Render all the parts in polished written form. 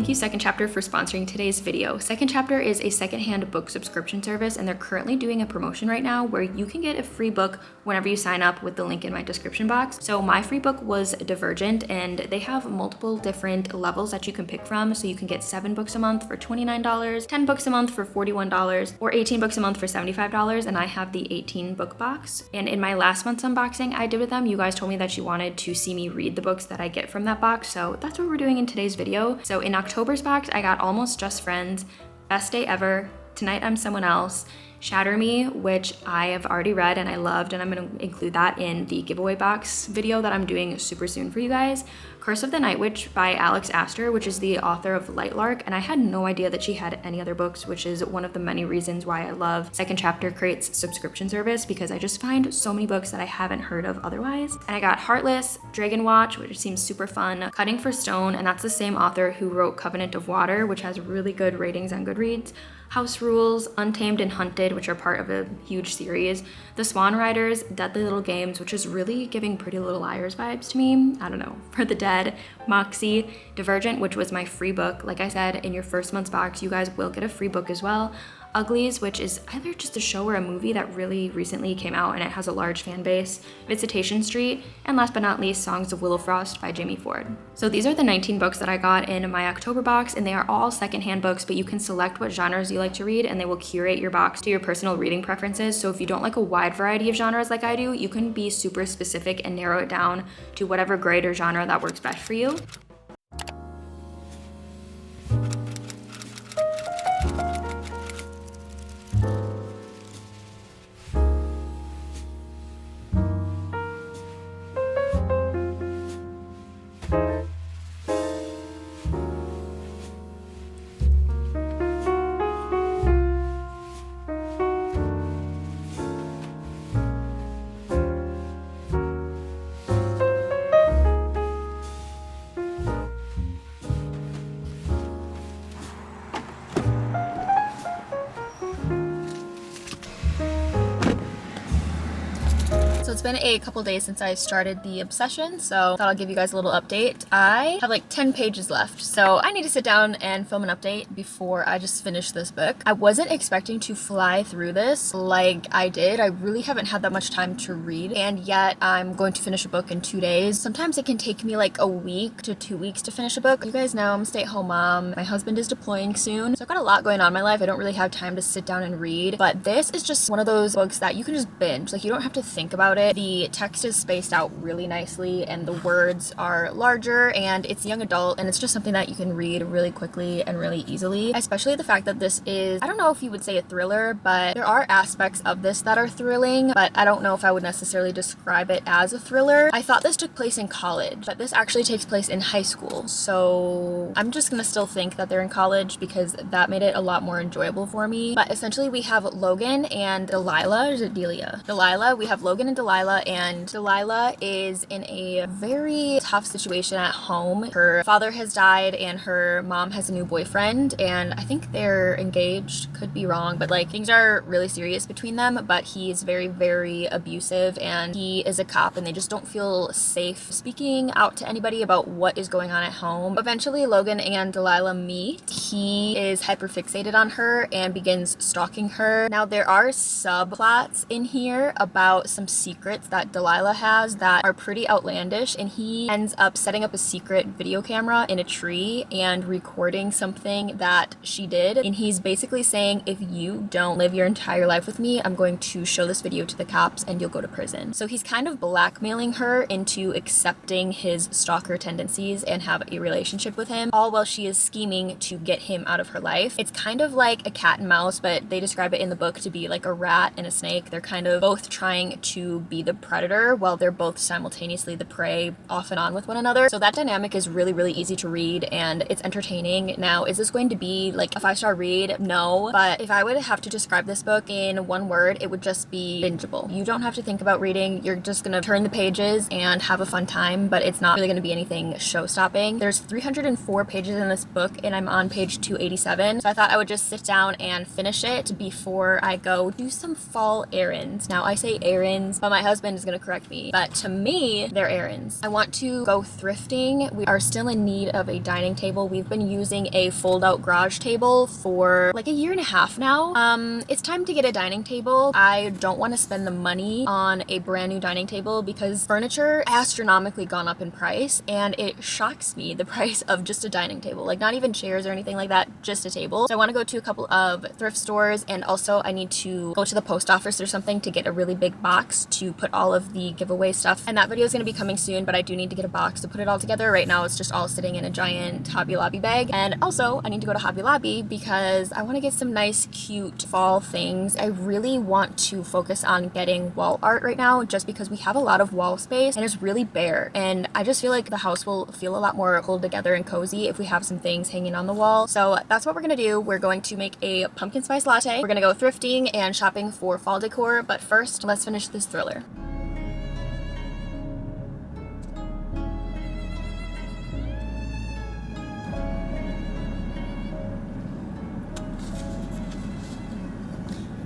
Thank you Second Chapter for sponsoring today's video. Second Chapter is a secondhand book subscription service, and they're currently doing a promotion right now where you can get a free book whenever you sign up with the link in my description box. So my free book was Divergent, and they have multiple different levels that you can pick from. So you can get 7 books a month for $29, 10 books a month for $41, or 18 books a month for $75, and I have the 18 book box. And in my last month's unboxing I did with them, you guys told me that you wanted to see me read the books that I get from that box, so that's what we're doing in today's video. So in October's box, I got Almost Just Friends, Best Day Ever, Tonight I'm Someone Else, Shatter Me, which I have already read and I loved, and I'm going to include that in the giveaway box video that I'm doing super soon for you guys. Curse of the Night Witch by Alex Astor, which is the author of Lightlark, and I had no idea that she had any other books, which is one of the many reasons why I love Second Chapter creates subscription service, because I just find so many books that I haven't heard of otherwise. And I got Heartless, Dragon Watch, which seems super fun, Cutting for Stone, and that's the same author who wrote Covenant of Water, which has really good ratings on Goodreads, House Rules, Untamed and Hunted, which are part of a huge series, The Swan Riders, Deadly Little Games, which is really giving Pretty Little Liars vibes to me, I don't know, For the Dead, Moxie, Divergent, which was my free book. Like I said, in your first month's box, you guys will get a free book as well. Uglies, which is either just a show or a movie that really recently came out and it has a large fan base, Visitation Street, and last but not least, Songs of Willowfrost by Jamie Ford. So these are the 19 books that I got in my October box, and they are all secondhand books, but you can select what genres you like to read and they will curate your box to your personal reading preferences. So if you don't like a wide variety of genres like I do, you can be super specific and narrow it down to whatever grade or genre that works best for you. So it's been a couple days since I started the obsession, so I thought I'll give you guys a little update. I have like 10 pages left, so I need to sit down and film an update before I just finish this book. I wasn't expecting to fly through this like I did. I really haven't had that much time to read, and yet I'm going to finish a book in 2 days. Sometimes it can take me like a week to 2 weeks to finish a book. You guys know I'm a stay-at-home mom. My husband is deploying soon, so I've got a lot going on in my life. I don't really have time to sit down and read, but this is just one of those books that you can just binge. Like, you don't have to think about it. The text is spaced out really nicely and the words are larger, and it's young adult, and it's just something that you can read really quickly and really easily. Especially the fact that this is, I don't know if you would say a thriller, but there are aspects of this that are thrilling, but I don't know if I would necessarily describe it as a thriller. I thought this took place in college, but this actually takes place in high school, so I'm just gonna still think that they're in college because that made it a lot more enjoyable for me. But essentially we have Logan and Delilah, or is it Delia? Delilah. We have Logan and Delilah, and Delilah is in a very tough situation at home. Her father has died and her mom has a new boyfriend, and I think they're engaged, could be wrong, but like things are really serious between them, but he is very, very abusive and he is a cop, and they just don't feel safe speaking out to anybody about what is going on at home. Eventually Logan and Delilah meet. He is hyperfixated on her and begins stalking her. Now there are subplots in here about some secrets that Delilah has that are pretty outlandish, and he ends up setting up a secret video camera in a tree and recording something that she did, and he's basically saying, if you don't live your entire life with me, I'm going to show this video to the cops and you'll go to prison. So he's kind of blackmailing her into accepting his stalker tendencies and have a relationship with him, all while she is scheming to get him out of her life. It's kind of like a cat and mouse, but they describe it in the book to be like a rat and a snake. They're kind of both trying to be the predator while they're both simultaneously the prey, off and on with one another. So that dynamic is really, really easy to read and it's entertaining. Now, is this going to be like a 5-star read? No, but if I would have to describe this book in one word, it would just be bingeable. You don't have to think about reading. You're just gonna turn the pages and have a fun time, but it's not really gonna be anything show-stopping. There's 304 pages in this book and I'm on page 287, so I thought I would just sit down and finish it before I go do some fall errands. Now, I say errands, but my husband is gonna correct me, but to me, they're errands. I want to go thrifting. We are still in need of a dining table. We've been using a fold-out garage table for like a year and a half now. It's time to get a dining table. I don't want to spend the money on a brand new dining table because furniture astronomically gone up in price, and it shocks me the price of just a dining table. Like not even chairs or anything like that, just a table. So I want to go to a couple of thrift stores, and also I need to go to the post office or something to get a really big box to put all of the giveaway stuff. And that video is going to be coming soon, but I do need to get a box to put it all together. Right now it's just all sitting in a giant Hobby Lobby bag. And also I need to go to Hobby Lobby because I want to get some nice cute fall things. I really want to focus on getting wall art right now just because we have a lot of wall space and it's really bare, and I just feel like the house will feel a lot more pulled together and cozy if we have some things hanging on the wall. So that's what we're gonna do. We're going to make a pumpkin spice latte. We're gonna go thrifting and shopping for fall decor, but first let's finish this thriller.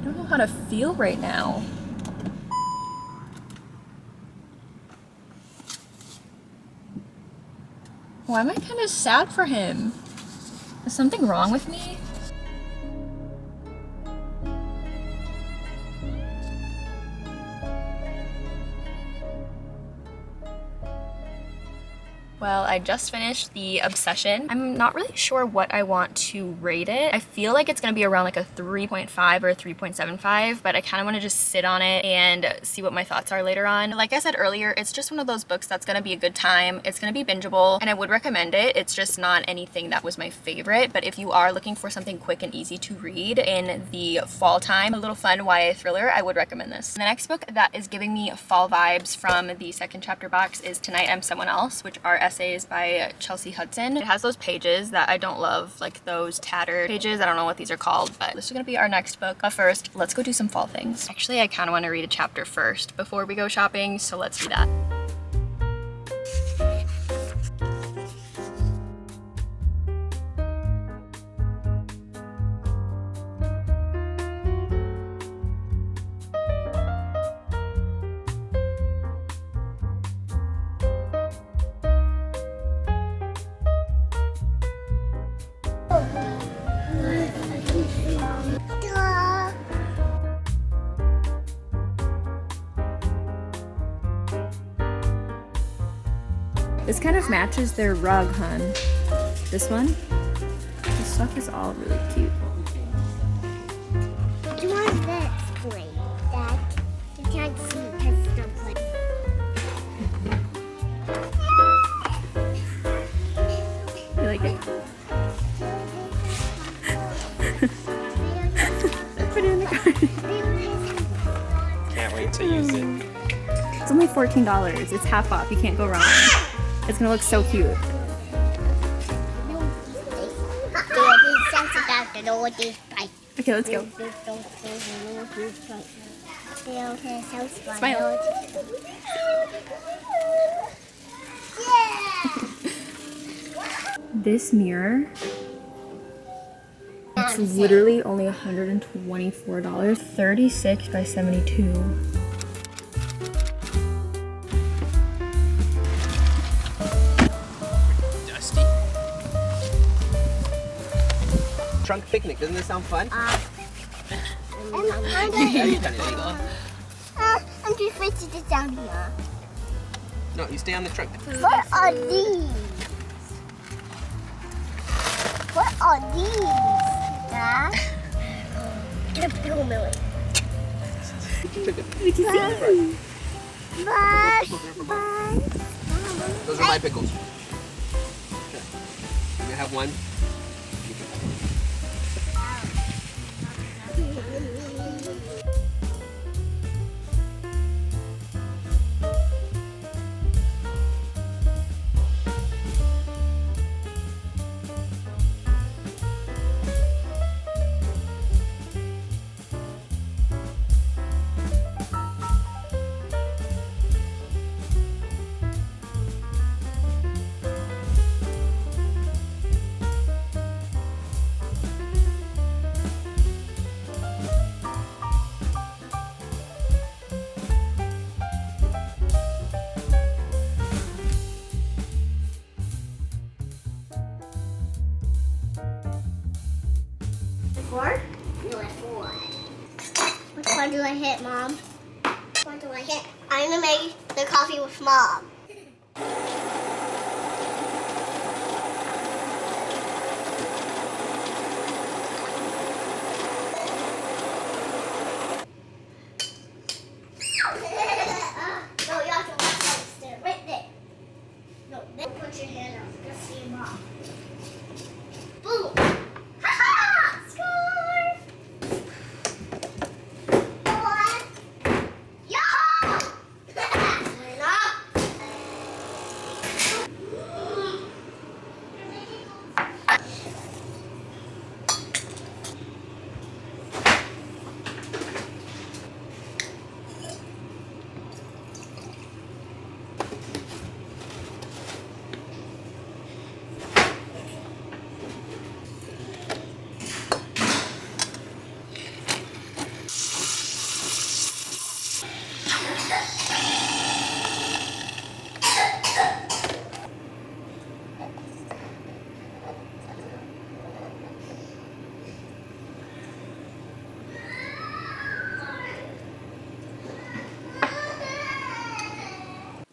I don't know how to feel right now. Why am I kind of sad for him? Is something wrong with me? Well, I just finished the Obsession. I'm not really sure what I want to rate it. I feel like it's gonna be around like a 3.5 or 3.75, but I kind of want to just sit on it and see what my thoughts are later on. Like I said earlier, it's just one of those books that's gonna be a good time. It's gonna be bingeable, and I would recommend it. It's just not anything that was my favorite, but if you are looking for something quick and easy to read in the fall time, a little fun YA thriller, I would recommend this. The next book that is giving me fall vibes from the second chapter box is Tonight I'm Someone Else, which are essays by Chelsea Hudson. It has those pages that I don't love, like those tattered pages. I don't know what these are called, but this is gonna be our next book. But first, let's go do some fall things. Actually, I kind of want to read a chapter first before we go shopping, so let's do that. This kind of matches their rug, hun. This one? This stuff is all really cute. You want this plate, Dad? You can't see because it's not plate. You like it? Put it in the car. Can't wait to use it. It's only $14. It's half off. You can't go wrong. It's gonna look so cute. Okay, let's go. Smile. This mirror, it's literally only $124. 36 by 72. Trunk picnic, doesn't this sound fun? I'm just fixing it down here. No, you stay on the trunk. What are these? What are these, Dad? Get a bill milk. Those are my pickles. Sure. I'm gonna have one. What do I hit, Mom? What do I hit? I'm gonna make the coffee with Mom. No, you have to watch that instead. Right there. No, then put your hand out. Let's see your Mom. Boom! Ha-ha! Score!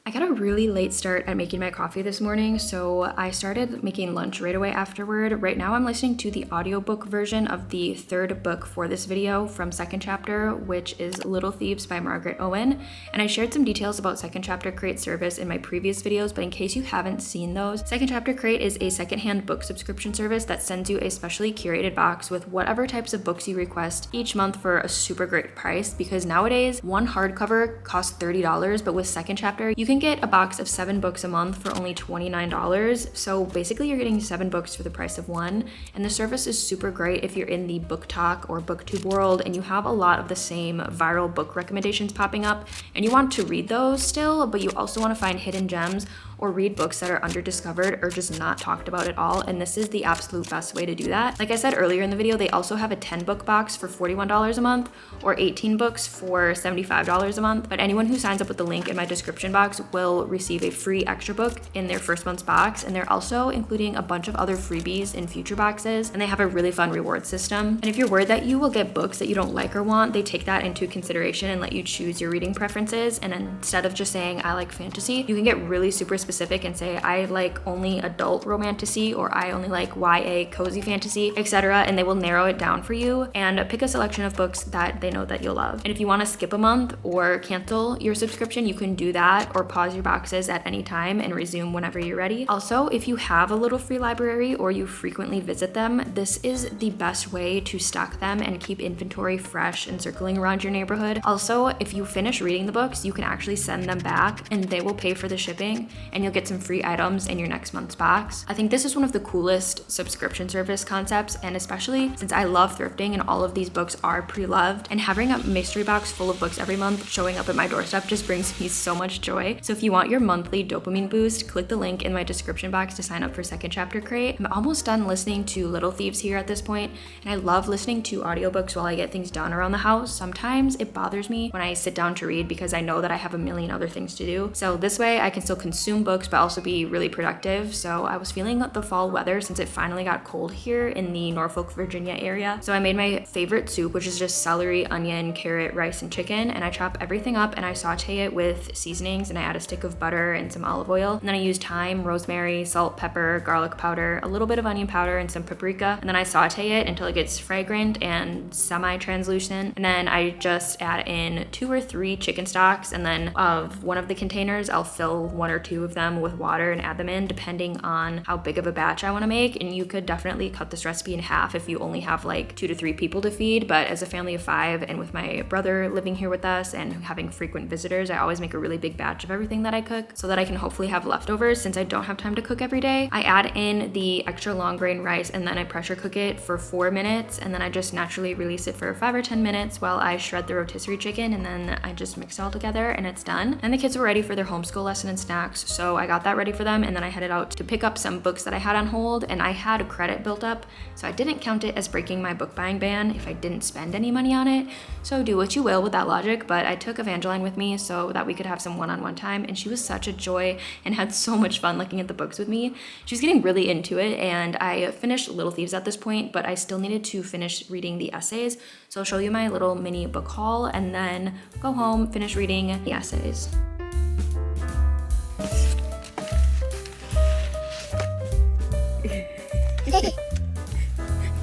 I got a really late start at making my coffee this morning, so I started making lunch right away afterward. Right now I'm listening to the audiobook version of the third book for this video from Second Chapter, which is Little Thieves by Margaret Owen. And I shared some details about Second Chapter Crate service in my previous videos, but in case you haven't seen those, Second Chapter Crate is a secondhand book subscription service that sends you a specially curated box with whatever types of books you request each month for a super great price, because nowadays one hardcover costs $30, but with Second Chapter you can get a box of 7 books a month for only $29. So basically you're getting 7 books for the price of one. And the service is super great if you're in the book talk or booktube world and you have a lot of the same viral book recommendations popping up and you want to read those still, but you also want to find hidden gems or read books that are underdiscovered or just not talked about at all. And this is the absolute best way to do that. Like I said earlier in the video, they also have a 10 book box for $41 a month or 18 books for $75 a month. But anyone who signs up with the link in my description box will receive a free extra book in their first month's box. And they're also including a bunch of other freebies in future boxes. And they have a really fun reward system. And if you're worried that you will get books that you don't like or want, they take that into consideration and let you choose your reading preferences. And instead of just saying, I like fantasy, you can get really super specific and say, I like only adult romantasy, or I only like YA cozy fantasy, etc. And they will narrow it down for you and pick a selection of books that they know that you'll love. And if you want to skip a month or cancel your subscription, you can do that, or pause your boxes at any time and resume whenever you're ready. Also, if you have a little free library or you frequently visit them, this is the best way to stock them and keep inventory fresh and circling around your neighborhood. Also, if you finish reading the books, you can actually send them back and they will pay for the shipping, and you'll get some free items in your next month's box. I think this is one of the coolest subscription service concepts, and especially since I love thrifting and all of these books are pre-loved, and having a mystery box full of books every month showing up at my doorstep just brings me so much joy. So if you want your monthly dopamine boost, click the link in my description box to sign up for Second Chapter Crate. I'm almost done listening to Little Thieves here at this point, and I love listening to audiobooks while I get things done around the house. Sometimes it bothers me when I sit down to read because I know that I have a million other things to do. So this way I can still consume books but also be really productive. So I was feeling the fall weather since it finally got cold here in the Norfolk, Virginia area. So I made my favorite soup, which is just celery, onion, carrot, rice, and chicken. And I chop everything up and I saute it with seasonings, and I add a stick of butter and some olive oil. And then I use thyme, rosemary, salt, pepper, garlic powder, a little bit of onion powder, and some paprika. And then I saute it until it gets fragrant and semi-translucent. And then I just add in 2 or 3 chicken stocks. And then of one of the containers, I'll fill 1 or 2 of them with water and add them in depending on how big of a batch I want to make. And you could definitely cut this recipe in half if you only have like 2 to 3 people to feed. But as a family of 5 and with my brother living here with us and having frequent visitors, I always make a really big batch of everything that I cook so that I can hopefully have leftovers since I don't have time to cook every day. I add in the extra long grain rice and then I pressure cook it for 4 minutes, and then I just naturally release it for 5 or 10 minutes while I shred the rotisserie chicken, and then I just mix it all together and it's done. And the kids were ready for their homeschool lesson and snacks, so So I got that ready for them, and then I headed out to pick up some books that I had on hold, and I had a credit built up, so I didn't count it as breaking my book buying ban if I didn't spend any money on it. So do what you will with that logic, but I took Evangeline with me so that we could have some one-on-one time, and she was such a joy and had so much fun looking at the books with me. She was getting really into it, and I finished Little Thieves at this point, but I still needed to finish reading the essays. So I'll show you my little mini book haul and then go home, finish reading the essays.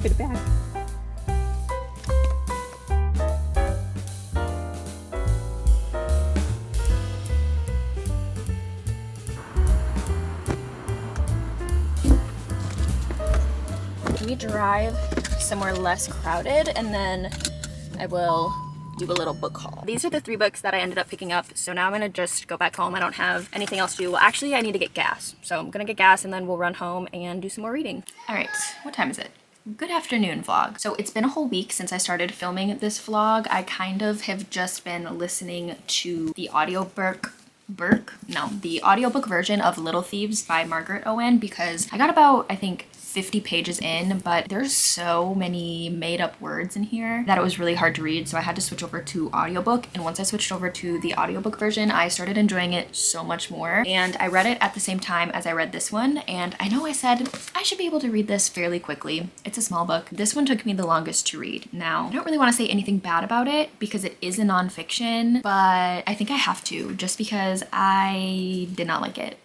Put it back. We drive somewhere less crowded, and then I will do a little book haul. These are the 3 books that I ended up picking up, so now I'm gonna just go back home. I don't have anything else to do. Well, actually, I need to get gas, so I'm gonna get gas and then we'll run home and do some more reading. All right, what time is it? Good afternoon, vlog. So it's been a whole week since I started filming this vlog. I kind of have just been listening to the audiobook version of Little Thieves by Margaret Owen, because I got about, I think, 50 pages in, but there's so many made up words in here that it was really hard to read, so I had to switch over to audiobook. And once I switched over to the audiobook version, I started enjoying it so much more, and I read it at the same time as I read this one. And I know I said I should be able to read this fairly quickly. It's a small book. This one took me the longest to read. Now, I don't really want to say anything bad about it because it is a nonfiction, but I think I have to, just because I did not like it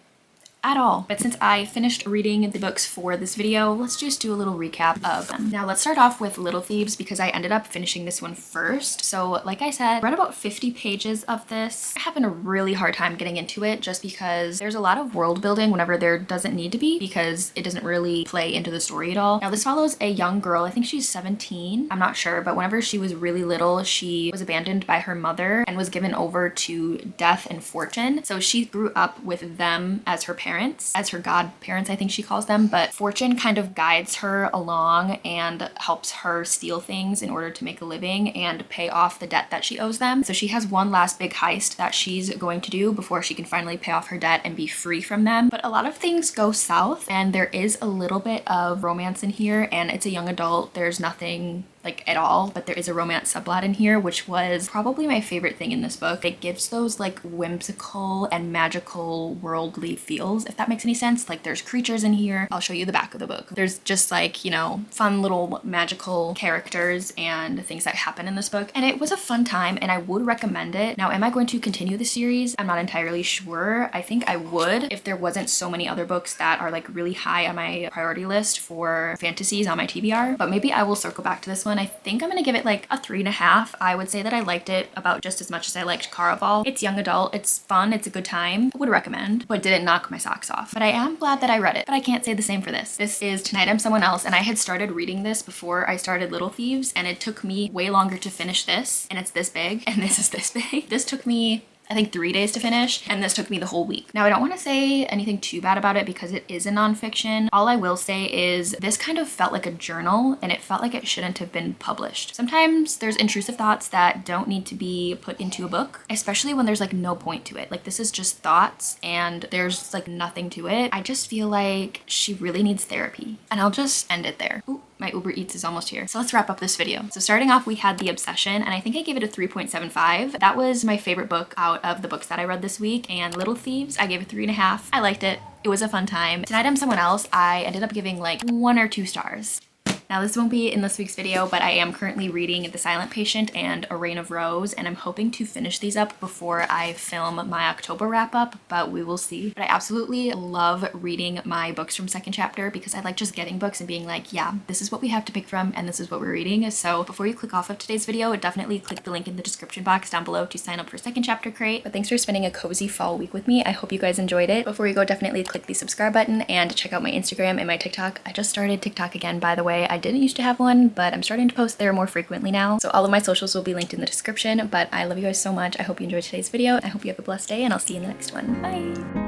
at all. But since I finished reading the books for this video, let's just do a little recap of them. Now let's start off with Little Thieves because I ended up finishing this one first. So like I said, I read about 50 pages of this. I'm having a really hard time getting into it just because there's a lot of world building whenever there doesn't need to be, because it doesn't really play into the story at all. Now this follows a young girl, I think she's 17, I'm not sure, but whenever she was really little, she was abandoned by her mother and was given over to death and fortune. So she grew up with them as her parents, as her godparents, I think she calls them, but fortune kind of guides her along and helps her steal things in order to make a living and pay off the debt that she owes them. So she has one last big heist that she's going to do before she can finally pay off her debt and be free from them. But a lot of things go south, and there is a little bit of romance in here, and it's a young adult. There's nothing like at all, but there is a romance subplot in here, which was probably my favorite thing in this book. It gives those like whimsical and magical worldly feels, if that makes any sense. Like there's creatures in here. I'll show you the back of the book. There's just like, you know, fun little magical characters and things that happen in this book. And it was a fun time, and I would recommend it. Now, am I going to continue the series? I'm not entirely sure. I think I would if there wasn't so many other books that are like really high on my priority list for fantasies on my TBR, but maybe I will circle back to this one. I think I'm gonna give it like a 3.5. I would say that I liked it about just as much as I liked Caraval. It's young adult, it's fun, it's a good time. I would recommend, but didn't knock my socks off. But I am glad that I read it, but I can't say the same for this. This is Tonight I'm Someone Else, and I had started reading this before I started Little Thieves, and it took me way longer to finish this, and it's this big, and this is this big. This took me, I think, 3 days to finish, and this took me the whole week. Now, I don't want to say anything too bad about it because it is a nonfiction. All I will say is this kind of felt like a journal, and it felt like it shouldn't have been published. Sometimes there's intrusive thoughts that don't need to be put into a book, especially when there's like no point to it. Like this is just thoughts and there's like nothing to it. I just feel like she really needs therapy, and I'll just end it there. Ooh, my Uber Eats is almost here. So let's wrap up this video. So starting off, we had The Obsession, and I think I gave it a 3.75. That was my favorite book out of the books that I read this week. And Little Thieves, I gave it 3.5. I liked it. It was a fun time. Tonight I'm Someone Else, I ended up giving like 1 or 2 stars. Now this won't be in this week's video, but I am currently reading The Silent Patient and A Reign of Rose, and I'm hoping to finish these up before I film my October wrap up, but we will see. But I absolutely love reading my books from Second Chapter because I like just getting books and being like, yeah, this is what we have to pick from and this is what we're reading. So before you click off of today's video, definitely click the link in the description box down below to sign up for Second Chapter Crate. But thanks for spending a cozy fall week with me. I hope you guys enjoyed it. Before you go, definitely click the subscribe button and check out my Instagram and my TikTok. I just started TikTok again, by the way. I didn't used to have one, but I'm starting to post there more frequently now. So all of my socials will be linked in the description, but I love you guys so much. I hope you enjoyed today's video. I hope you have a blessed day, and I'll see you in the next one. Bye!